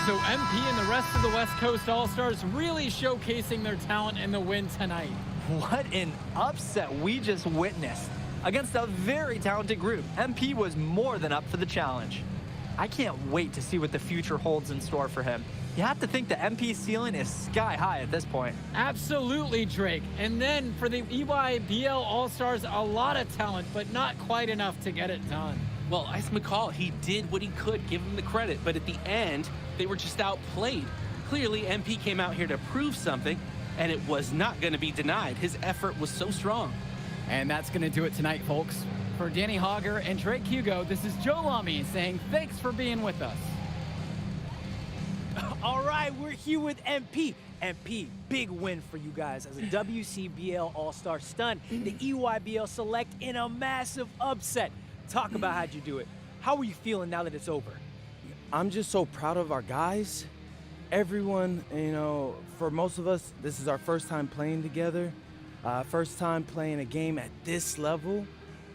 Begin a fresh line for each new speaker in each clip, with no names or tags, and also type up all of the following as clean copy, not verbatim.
So MP and the rest of the West Coast All-Stars really showcasing their talent in the win tonight.
What an upset we just witnessed. Against a very talented group, MP was more than up for the challenge. I can't wait to see what the future holds in store for him. You have to think the MP ceiling is sky high at this point.
Absolutely, Drake. And then for the EYBL All-Stars, a lot of talent, but not quite enough to get it done.
Well, Ice McCall, he did what he could, give him the credit, but at the end, they were just outplayed. Clearly, MP came out here to prove something, and it was not going to be denied. His effort was so strong.
And that's going to do it tonight, folks. For Danny Hogger and Drake Hugo, this is Joe Lamy saying thanks for being with us.
All right, we're here with MP. MP, big win for you guys as a WCBL All-Star stun, the EYBL Select in a massive upset. Talk about how'd you do it. How are you feeling now that it's over?
I'm just so proud of our guys. Everyone, you know, for most of us, this is our first time playing together, first time playing a game at this level,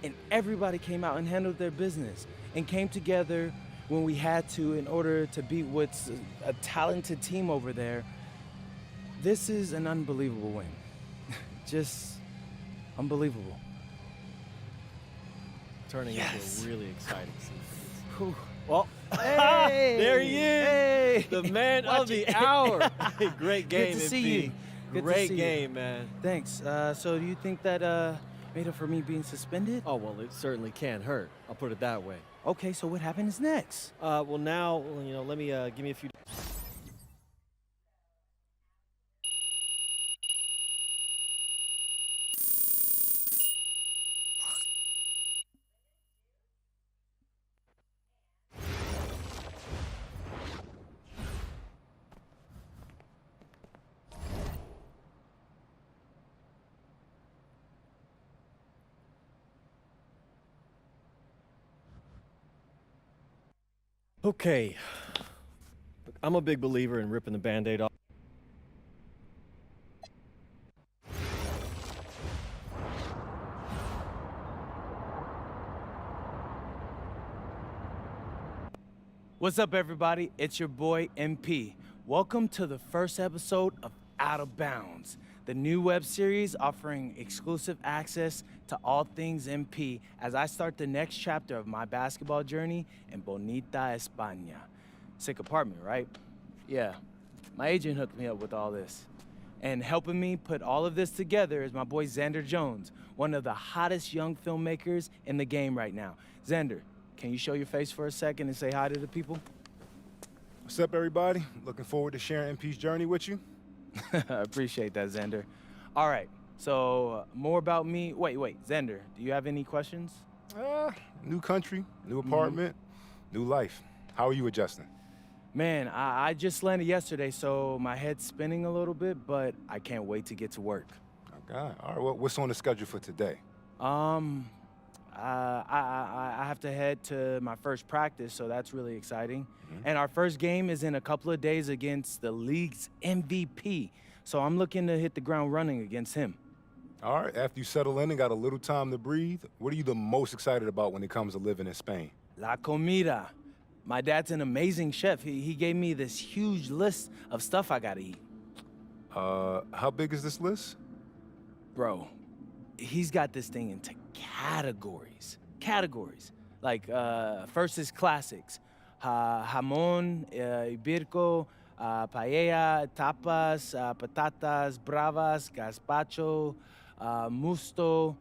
and everybody came out and handled their business and came together when we had to in order to beat what's a talented team over there. This is an unbelievable win. Just unbelievable.
Turning into a really exciting season.
Well,
Hey,
there he is.
Hey, the man of the hour. Great game,
Good to see
MP.
you. Good to
Great
see you.
game, man.
Thanks. So do you think that made up for me being suspended?
Oh, well, it certainly can't hurt. I'll put it that way.
Okay, so what happens next?
Well, now, you know, let me give me a few. Okay. Look, I'm a big believer in ripping the Band-Aid off.
What's up, everybody? It's your boy, MP. Welcome to the first episode of Out of Bounds, the new web series offering exclusive access to all things MP as I start the next chapter of my basketball journey in Bonita, España. Sick apartment, right? Yeah, my agent hooked me up with all this. And helping me put all of this together is my boy Xander Jones, one of the hottest young filmmakers in the game right now. Xander, can you show your face for a second and say hi to the people?
What's up, everybody? Looking forward to sharing MP's journey with you.
I appreciate that, Xander. All right, so more about me. Wait, Xander, do you have any questions?
New country, new apartment, new life. How are you adjusting?
Man, I just landed yesterday, so my head's spinning a little bit, but I can't wait to get to work.
Okay. All right, well, what's on the schedule for today?
I have to head to my first practice, so that's really exciting. And our first game is in a couple of days against the league's MVP. So I'm looking to hit the ground running against him.
All right, after you settle in and got a little time to breathe, what are you the most excited about when it comes to living in Spain?
La comida. My dad's an amazing chef. He gave me this huge list of stuff I gotta eat.
How big is this list?
Bro, he's got this thing into categories. Like, first is classics. Jamón, ibirco, paella, tapas, patatas, bravas, gazpacho, musto.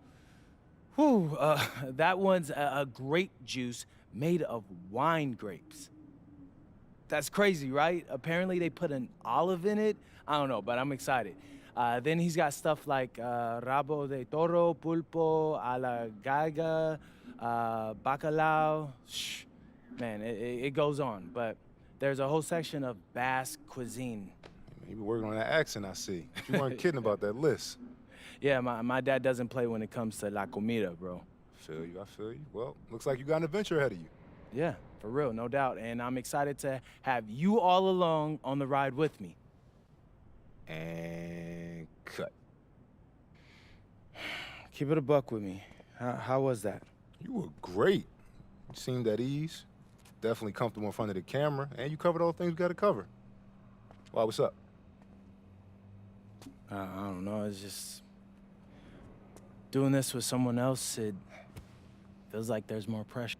Whew, that one's a grape juice made of wine grapes. That's crazy, right? Apparently they put an olive in it. I don't know, but I'm excited. Then he's got stuff like rabo de toro, pulpo, a la galga, bacalao. Shh. Man, it goes on, but there's a whole section of Basque cuisine.
You be working on that accent, I see. You weren't kidding about that list.
Yeah, my dad doesn't play when it comes to la comida, bro.
I feel you. Well, looks like you got an adventure ahead of you.
Yeah, for real, no doubt. And I'm excited to have you all along on the ride with me.
And cut.
Keep it a buck with me. How was that?
You were great. You seemed at ease. definitely comfortable in front of the camera, and you covered all the things we got to cover. Why, what's up?
I don't know. It's just doing this with someone else. It feels like there's more pressure.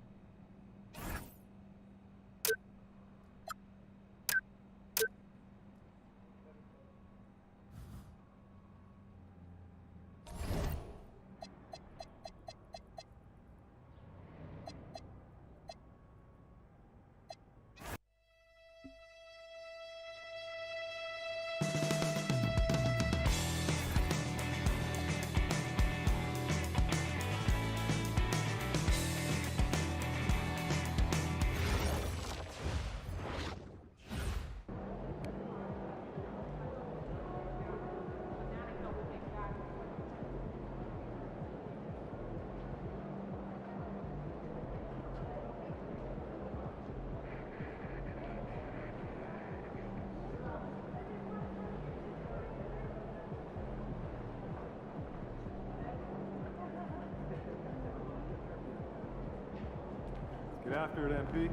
Get after it, MP.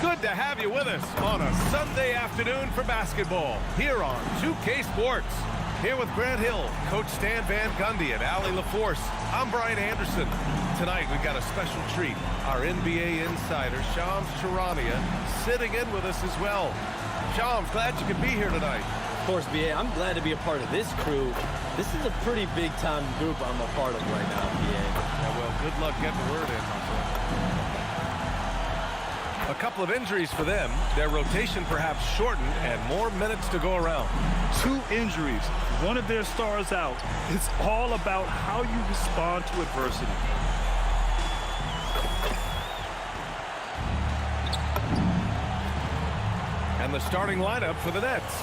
Good to have you with us on a Sunday afternoon for basketball here on 2K Sports. Here with Grant Hill, Coach Stan Van Gundy, and Allie LaForce. I'm Brian Anderson. Tonight we've got a special treat. Our NBA insider, Shams Charania, sitting in with us as well. Shams, glad you could be here tonight.
Of course, BA, I'm glad to be a part of this crew. This is a pretty big-time group I'm a part of right now, BA.
Yeah, well, good luck getting the word in, my friend. A couple of injuries for them. Their rotation perhaps shortened and more minutes to go around.
2 injuries, one of their stars out. It's all about how you respond to adversity.
And the starting lineup for the Nets.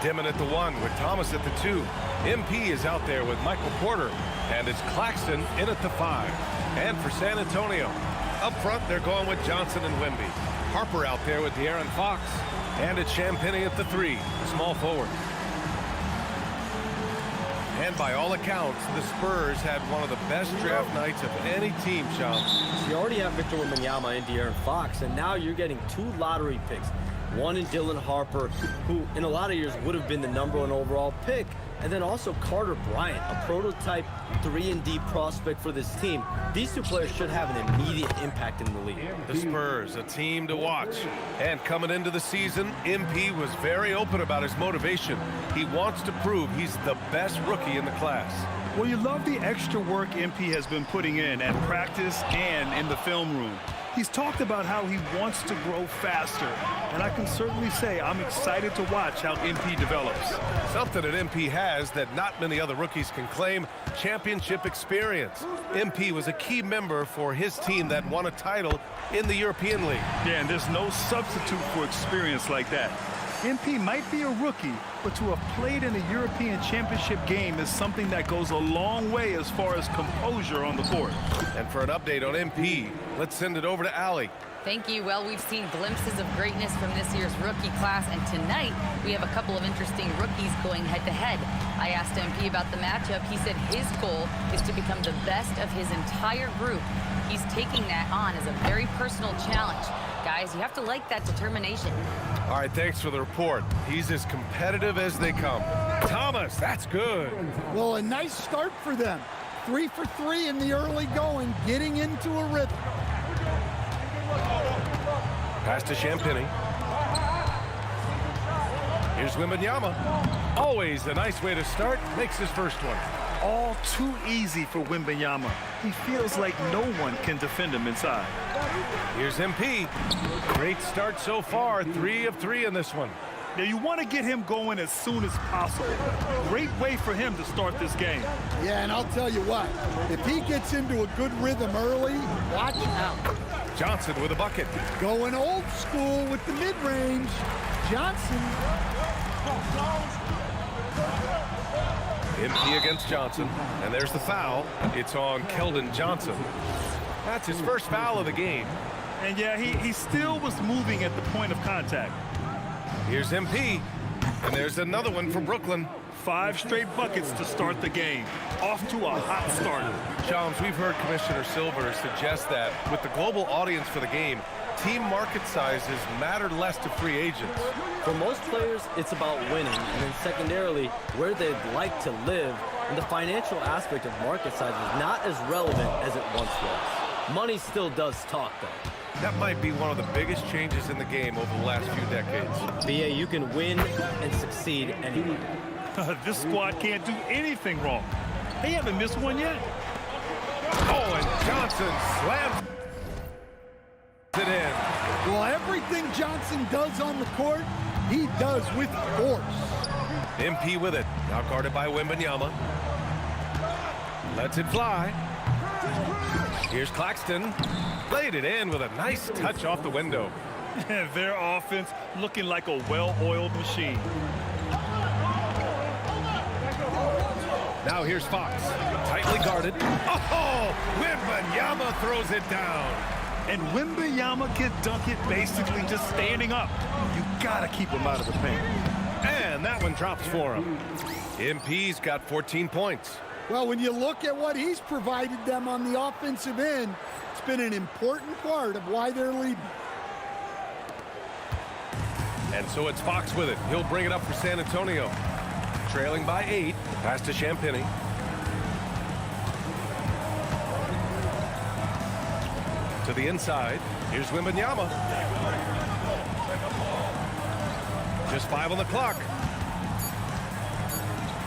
Dimon at the 1 with Thomas at the 2. MP is out there with Michael Porter. And it's Claxton in at the 5. And for San Antonio, up front they're going with Johnson and Wemby. Harper out there with De'Aaron Fox. And it's Champagnie at the 3, small forward. And by all accounts, the Spurs had one of the best draft nights of any team, Sean.
You already have Victor Wembanyama and De'Aaron Fox, and now you're getting 2 lottery picks. One in Dylan Harper, who in a lot of years would have been the #1 overall pick, and then also Carter Bryant, a prototype 3-and-D prospect for this team. These 2 players should have an immediate impact in the league.
The Spurs, a team to watch. And coming into the season, MP was very open about his motivation. He wants to prove he's the best rookie in the class.
Well, you love the extra work MP has been putting in at practice and in the film room. He's talked about how he wants to grow faster, and I can certainly say I'm excited to watch how MP develops.
Something that MP has that not many other rookies can claim, championship experience. MP was a key member for his team that won a title in the European League.
Yeah, and there's no substitute for experience like that. MP might be a rookie, but to have played in a European Championship game is something that goes a long way as far as composure on the court.
And for an update on MP, let's send it over to Allie.
Thank you. Well, we've seen glimpses of greatness from this year's rookie class, and tonight we have a couple of interesting rookies going head-to-head. I asked MP about the matchup. He said his goal is to become the best of his entire group. He's taking that on as a very personal challenge. Guys, you have to like that determination.
All right, thanks for the report. He's as competitive as they come. Thomas, that's good.
Well, a nice start for them. 3 for 3 in the early going, getting into a rhythm.
Pass to Champagny. Here's Wembanyama. Always a nice way to start. Makes his first one.
All too easy for Wembanyama. He feels like no one can defend him inside.
Here's MP. Great start so far. 3 of 3 in this one.
Now, you want to get him going as soon as possible. Great way for him to start this game.
Yeah, and I'll tell you what, if he gets into a good rhythm early, watch out.
Johnson with a bucket.
Going old school with the mid-range. Johnson.
MP against Johnson, and there's the foul. It's on Keldon Johnson. That's his first foul of the game.
And yeah, he still was moving at the point of contact.
Here's MP, and there's another one for Brooklyn.
5 straight buckets to start the game. Off to a hot start.
Shams, we've heard Commissioner Silver suggest that with the global audience for the game, team market sizes matter less to free agents.
For most players, it's about winning, and then secondarily, where they'd like to live, and the financial aspect of market size is not as relevant as it once was. Money still does talk, though.
That might be one of the biggest changes in the game over the last few decades.
BA, you can win and succeed anywhere.
This squad can't do anything wrong. They haven't missed one yet.
Oh, and Johnson slams it in.
Well, everything Johnson does on the court, he does with force.
MP with it. Now guarded by Wembanyama. Lets it fly. Here's Claxton. Played it in with a nice touch off the window.
Their offense looking like a well-oiled machine.
Now here's Fox. Tightly guarded. Oh, Wembanyama throws it down.
And Wembanyama can dunk it basically just standing up. You gotta keep him out of the paint.
And that one drops for him. MP's got 14 points.
Well, when you look at what he's provided them on the offensive end, it's been an important part of why they're leading.
And so it's Fox with it. He'll bring it up for San Antonio. Trailing by 8. Pass to Champagny. To the inside. Here's Wembanyama. Just 5 on the clock.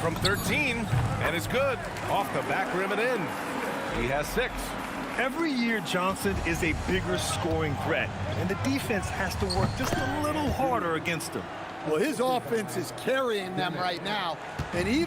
From 13, and it's good. Off the back rim and in. He has 6.
Every year, Johnson is a bigger scoring threat, and the defense has to work just a little harder against him.
Well, his offense is carrying them right now, and he...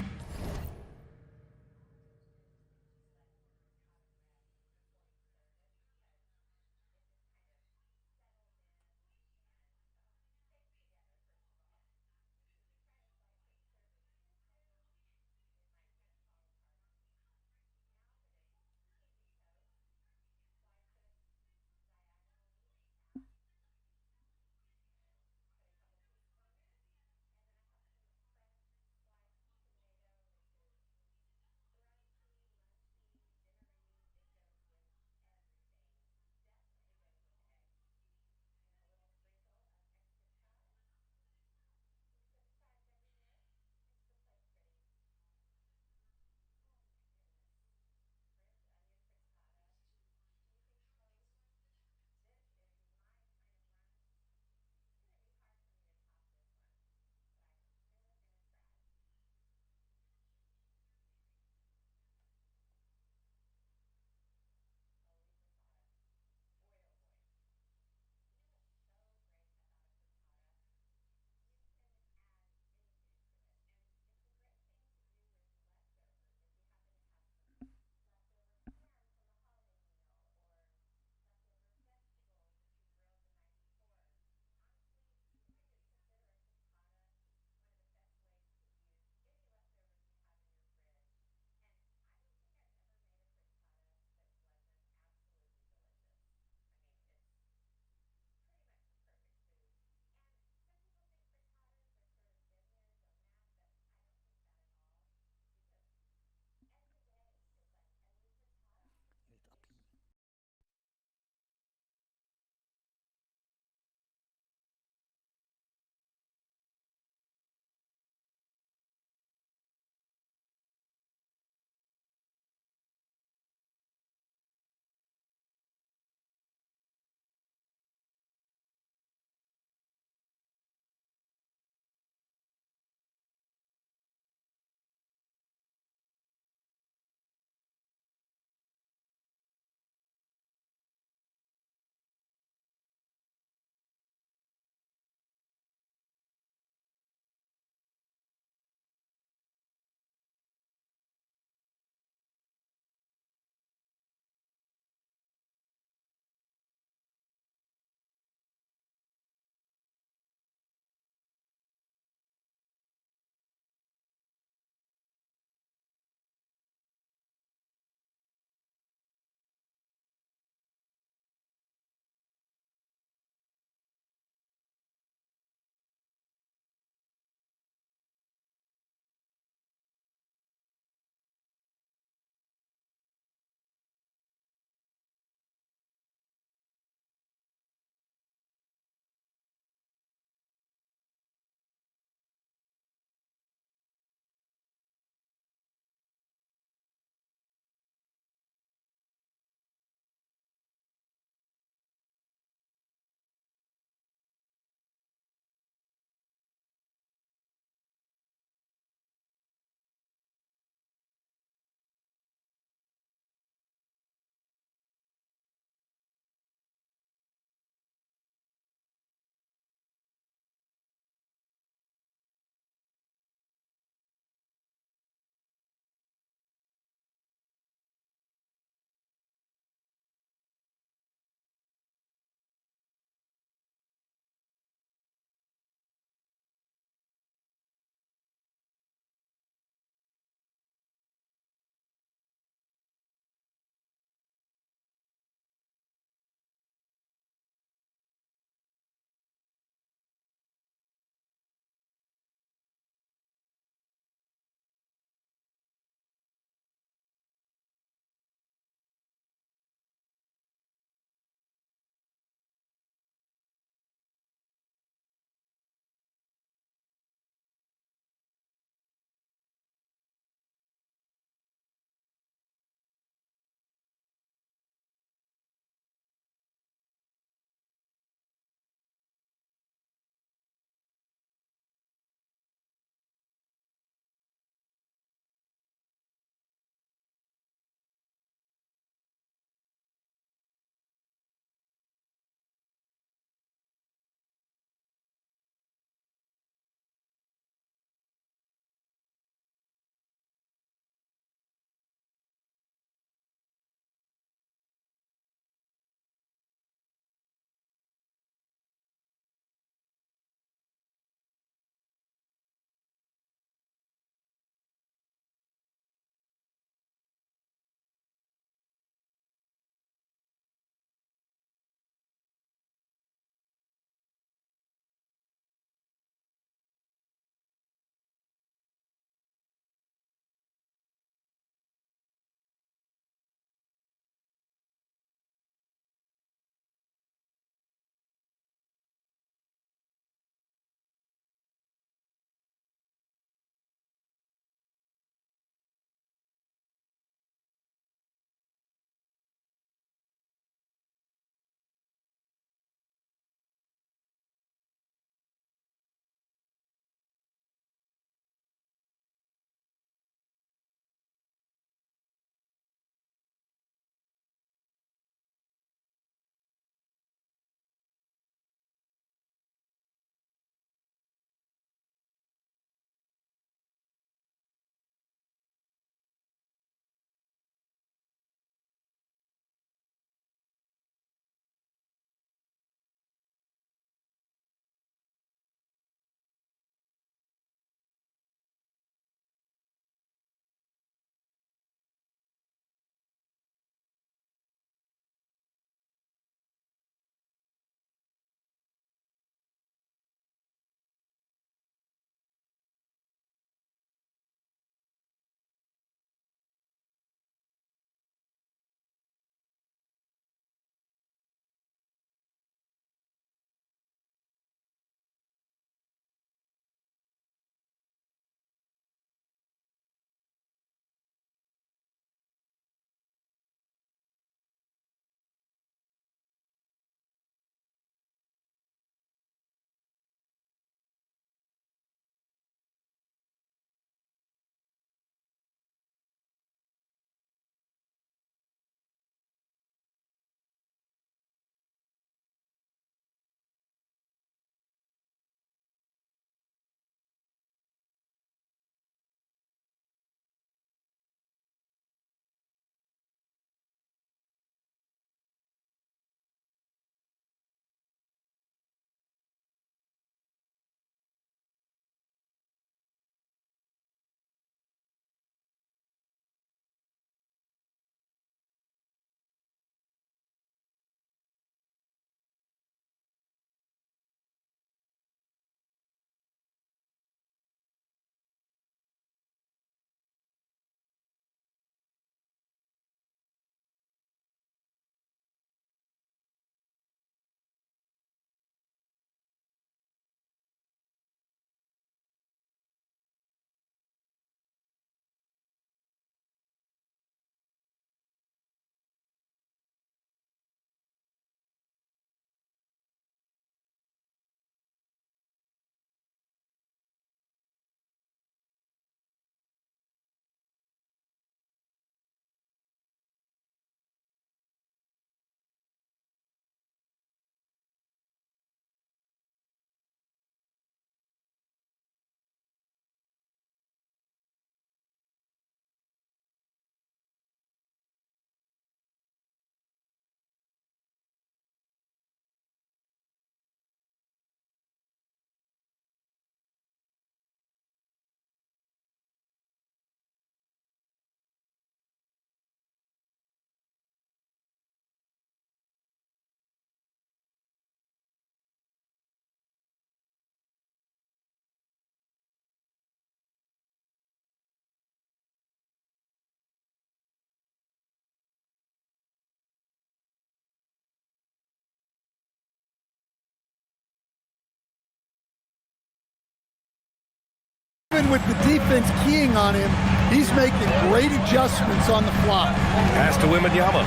Even with the defense keying on him, he's making great adjustments on the fly.
Pass to Wembanyama.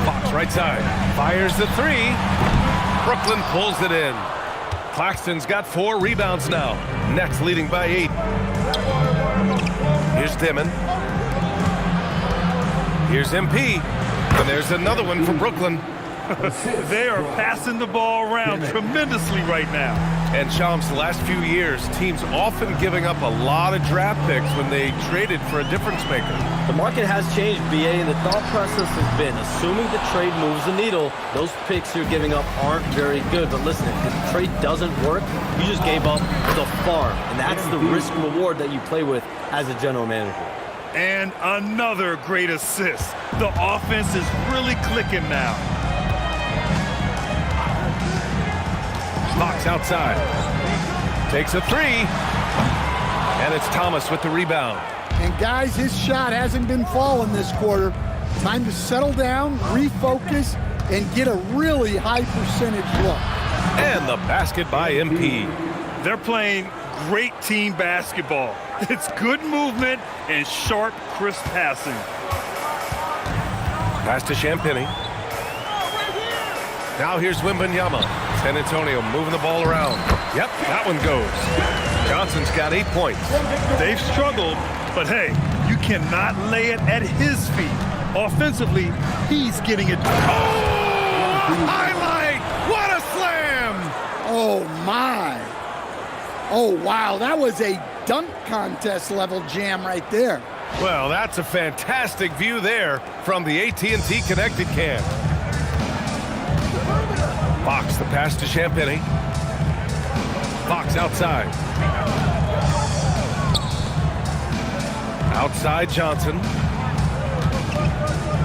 Fox right side. Fires the three. Brooklyn pulls it in. Claxton's got 4 rebounds now. Nets leading by 8. Here's Dimon. Here's MP. And there's another one for Brooklyn.
They are passing the ball around tremendously right now.
And Shams, the last few years, teams often giving up a lot of draft picks when they traded for a difference maker.
The market has changed, BA, and the thought process has been, assuming the trade moves the needle, those picks you're giving up aren't very good. But listen, if the trade doesn't work, you just gave up the farm. And that's the risk reward that you play with as a general manager.
And another great assist. The offense is really clicking now.
Fox outside. Takes a 3. And it's Thomas with the rebound.
And guys, his shot hasn't been falling this quarter. Time to settle down, refocus, and get a really high percentage look.
And the basket by MP.
They're playing great team basketball. It's good movement and sharp, crisp passing.
Pass to Champagny. Now here's Wembanyama. San Antonio moving the ball around. Yep, that one goes. Johnson's got 8 points.
They've struggled, but hey, you cannot lay it at his feet. Offensively, he's getting it.
Oh! Highlight! What a slam!
Oh, my. Oh, wow. That was a dunk contest level jam right there.
Well, that's a fantastic view there from the AT&T Connected Cam. Fox, the pass to Champagny. Fox outside. Outside Johnson.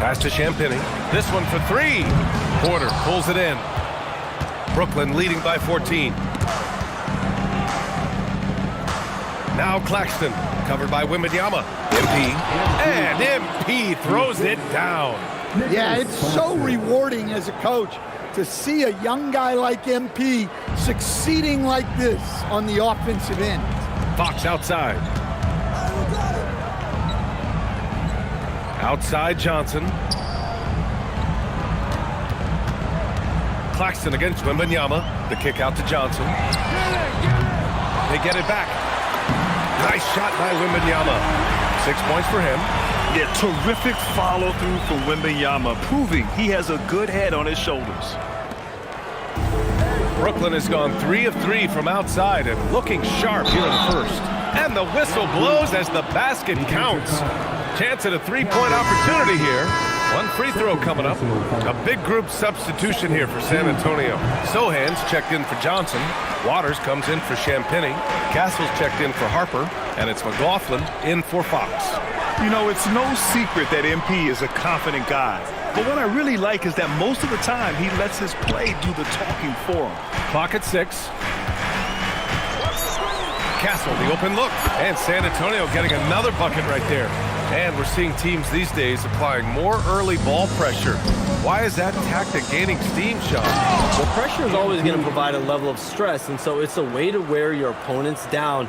Pass to Champagny. This one for 3. Porter pulls it in. Brooklyn leading by 14. Now Claxton, covered by Wembanyama. MP, and MP throws it down.
Yeah, it's so rewarding as a coach to see a young guy like MP succeeding like this on the offensive end.
Fox outside. Outside Johnson. Claxton against Wembanyama. The kick out to Johnson. They get it back. Nice shot by Wembanyama. 6 points for him.
Yeah, terrific follow-through from Wembanyama, proving he has a good head on his shoulders.
Brooklyn has gone 3 of 3 from outside and looking sharp here in the first. And the whistle blows as the basket counts. Chance at a 3-point opportunity here. One free throw coming up. A big group substitution here for San Antonio. Sohan's checked in for Johnson. Waters comes in for Champagny. Castle's checked in for Harper. And it's McLaughlin in for Fox.
You know, it's no secret that MP is a confident guy. But what I really like is that most of the time he lets his play do the talking for him.
Clock at 6. Castle, the open look. And San Antonio getting another bucket right there. And we're seeing teams these days applying more early ball pressure. Why is that tactic gaining steam, Sean?
Well, pressure is always going to provide a level of stress, and so it's a way to wear your opponents down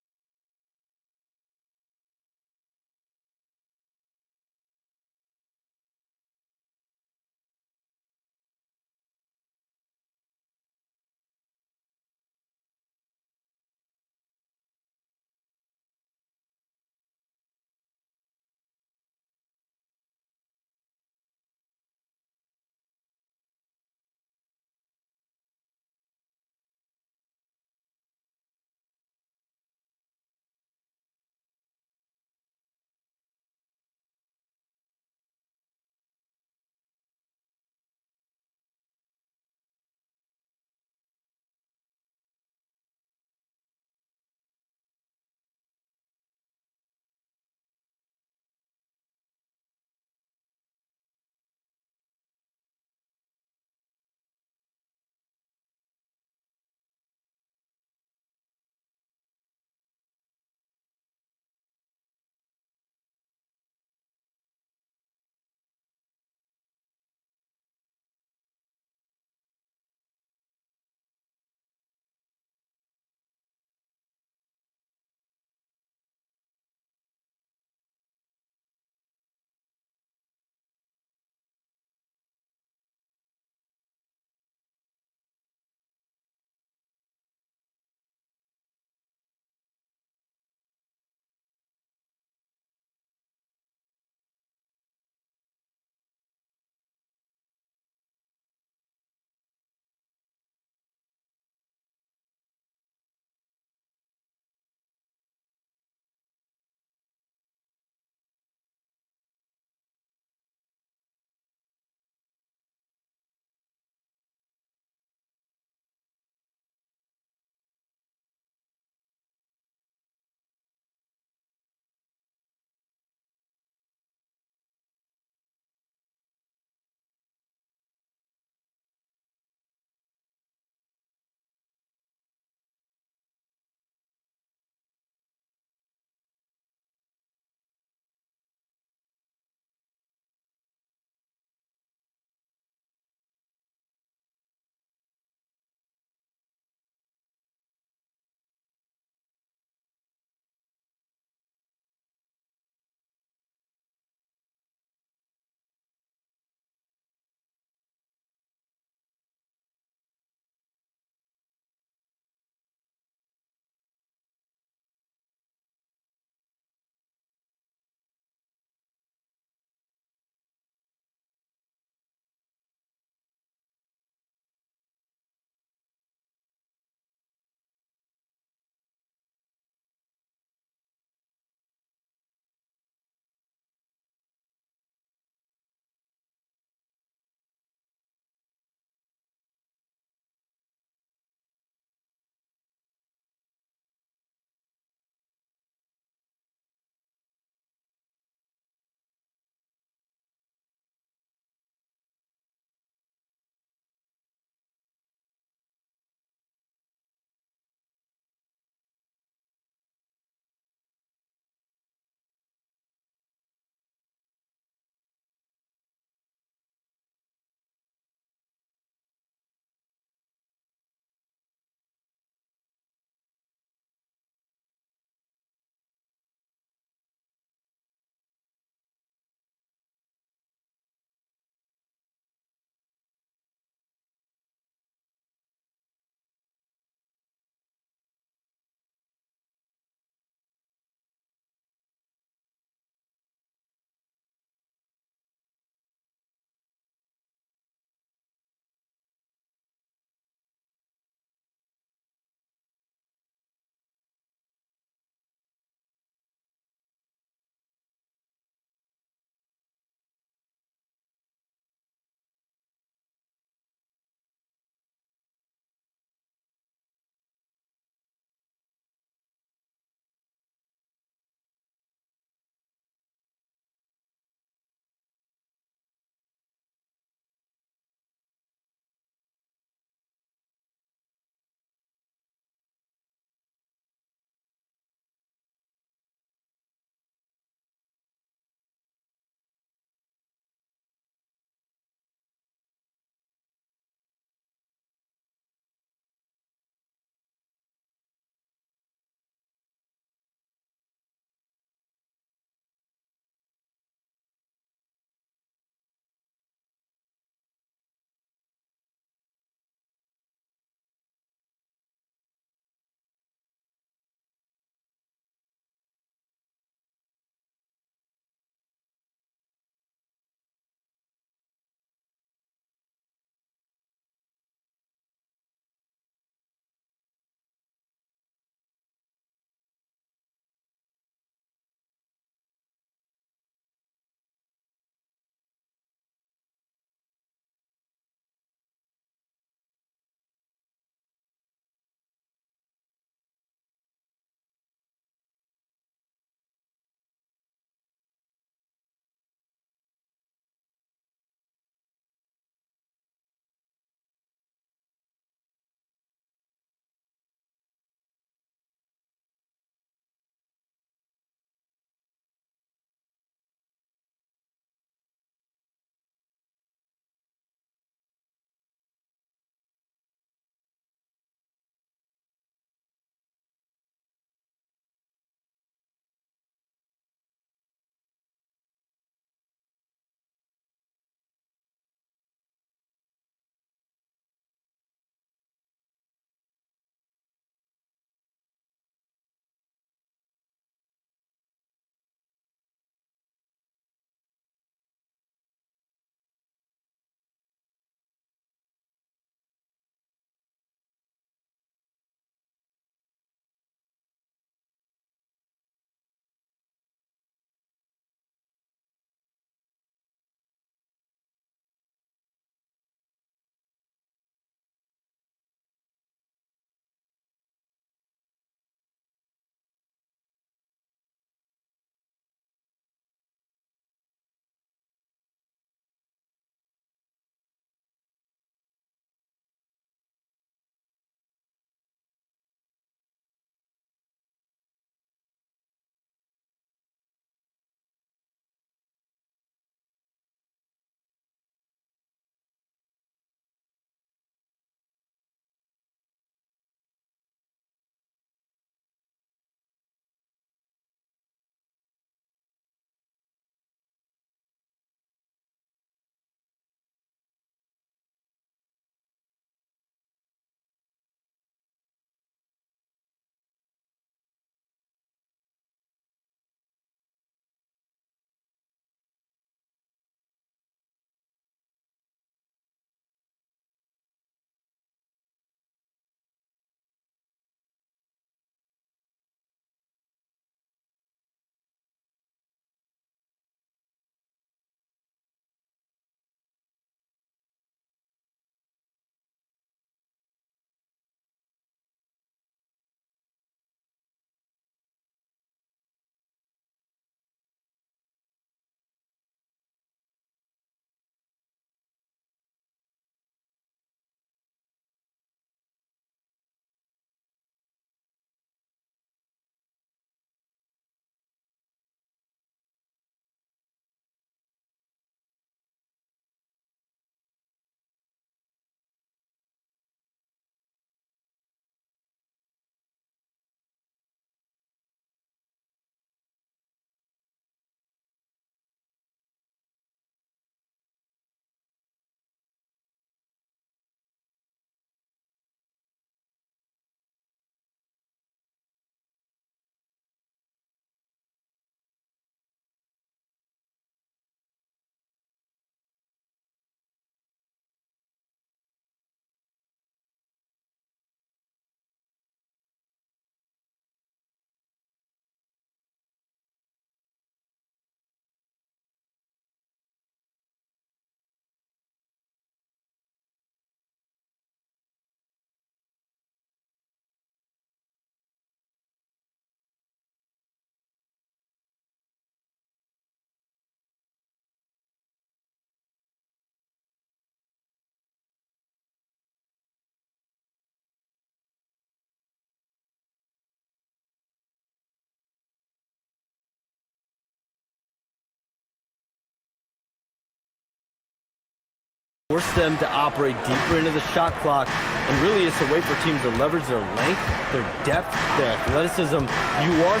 Force them to operate deeper into the shot clock, and really it's a way for teams to leverage their length, their depth, their athleticism. You are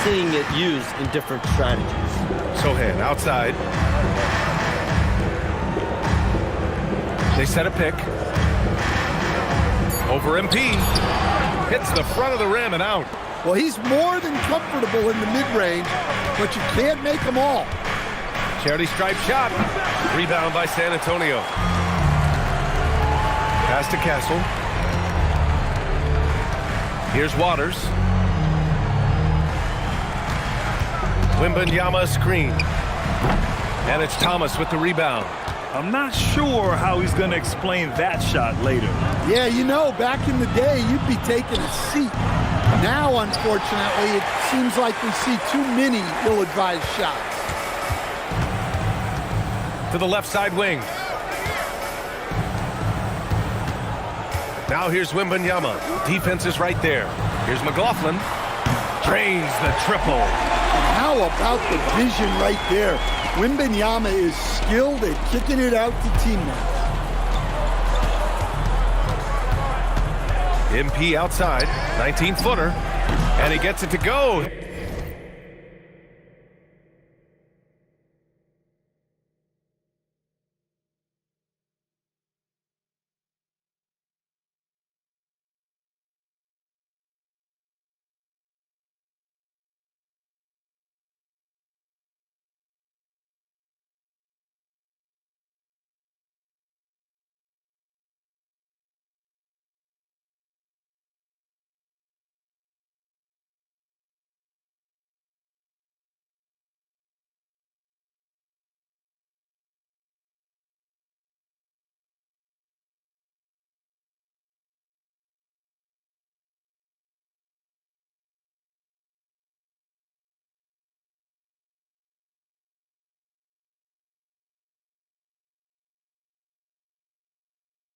seeing it used in different strategies.
Sohan outside. They set a pick. Over MP. Hits the front of the rim and out.
Well, he's more than comfortable in the mid-range, but you can't make them all.
Charity stripe shot. Rebound by San Antonio. Pass to Castle. Here's Waters. Wembanyama screen. And it's Thomas with the rebound.
I'm not sure how he's going to explain that shot later.
Yeah, you know, back in the day, you'd be taking a seat. Now, unfortunately, it seems like we see too many ill-advised shots.
To the left side wing. Now here's Wembanyama. Defense is right there. Here's McLaughlin. Drains the triple.
How about the vision right there? Wembanyama is skilled at kicking it out to teammates.
MP outside, 19-footer, and he gets it to go.